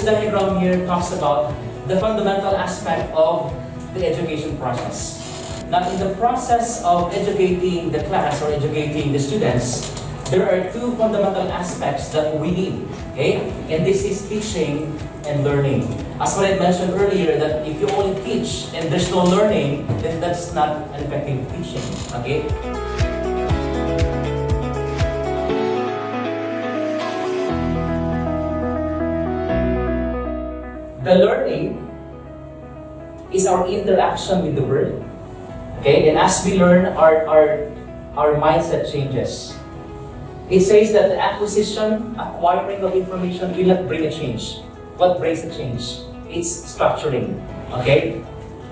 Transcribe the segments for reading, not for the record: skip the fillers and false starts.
This diagram here talks about the fundamental aspect of the education process. Now, in the process of educating the class or educating the students, there are two fundamental aspects that we need, okay? And this is teaching and learning. As what I mentioned earlier, that if you only teach and there's no learning, then that's not an effective teaching, okay? The learning is our interaction with the world. Okay, and as we learn, our mindset changes. It says that the acquiring of information will not bring a change. What brings a change? It's structuring. Okay?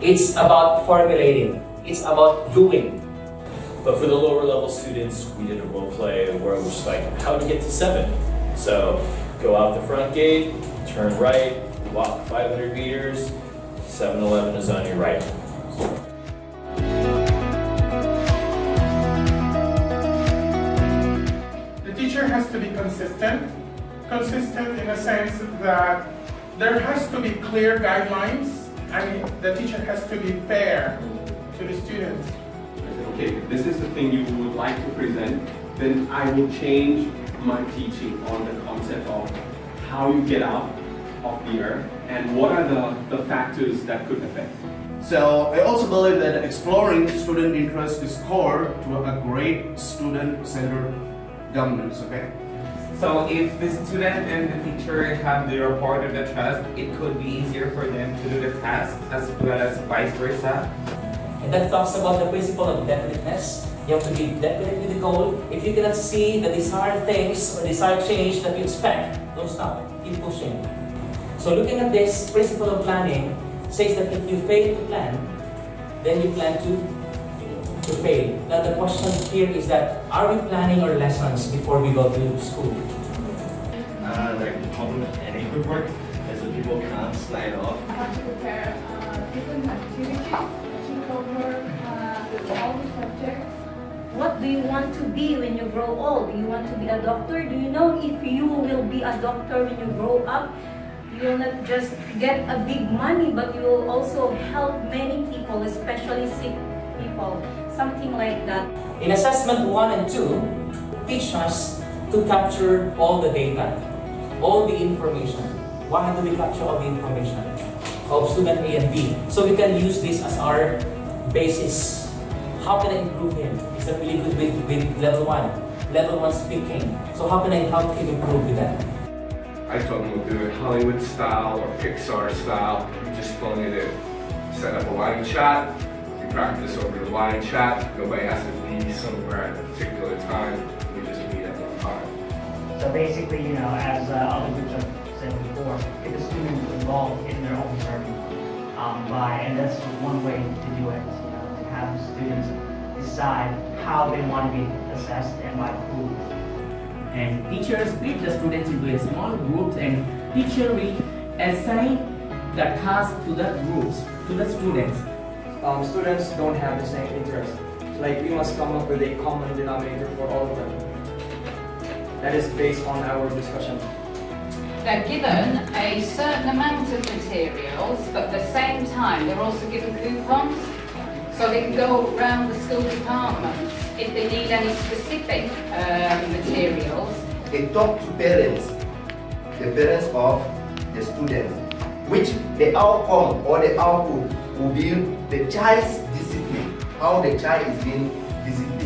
It's about formulating. It's about doing. But for the lower level students, we did a role play where it was like how to get to 7. So go out the front gate, turn right, walk 500 meters, 7-Eleven is on your right. The teacher has to be consistent. Consistent in the sense that there has to be clear guidelines, and the teacher has to be fair to the students. Okay, this is the thing you would like to present, then I will change my teaching on the concept of how you get out of the earth and what are the factors that could affect. So I also believe that exploring student interest is core to a great student-centered governance, okay? So if the student and the teacher have their part of the trust, it could be easier for them to do the task as well as vice versa. And that talks about the principle of definiteness. You have to be definite with the goal. If you cannot see the desired things or desired change that you expect, don't stop. Keep pushing. So looking at this principle of planning says that if you fail to plan, then you plan to fail. Now the question here is that, are we planning our lessons before we go to school? Like the problem with any group work is that people can't slide off. How to prepare different activities to cover all the subjects. What do you want to be when you grow old? Do you want to be a doctor? Do you know if you will be a doctor when you grow up? You will not just get a big money, but you will also help many people, especially sick people. Something like that. In assessment 1 and 2, teach us to capture all the data, all the information. Why do we capture all the information of student A and B? So we can use this as our basis. How can I improve him? Is that really good with level 1? Level 1 speaking. So how can I help him improve with that? I told them we'll do it Hollywood style or Pixar style. We just phone it in. Set up a live chat. We practice over the live chat. Nobody has to be somewhere at a particular time. We just meet at one time. So basically, you know, as other groups have said before, get the students involved in their own learning. And that's one way to do it, you know, to have the students decide how they want to be assessed and by who. And teachers split the students into a small groups, and teacher will assign the task to the groups, to the students. Students don't have the same interest. Like, we must come up with a common denominator for all of them. That is based on our discussion. They're given a certain amount of materials, but at the same time they're also given coupons, so they can go around the school departments if they need any specific materials. They talk to parents, the parents of the students, which the outcome or the output will be the child's discipline, how the child is being disciplined.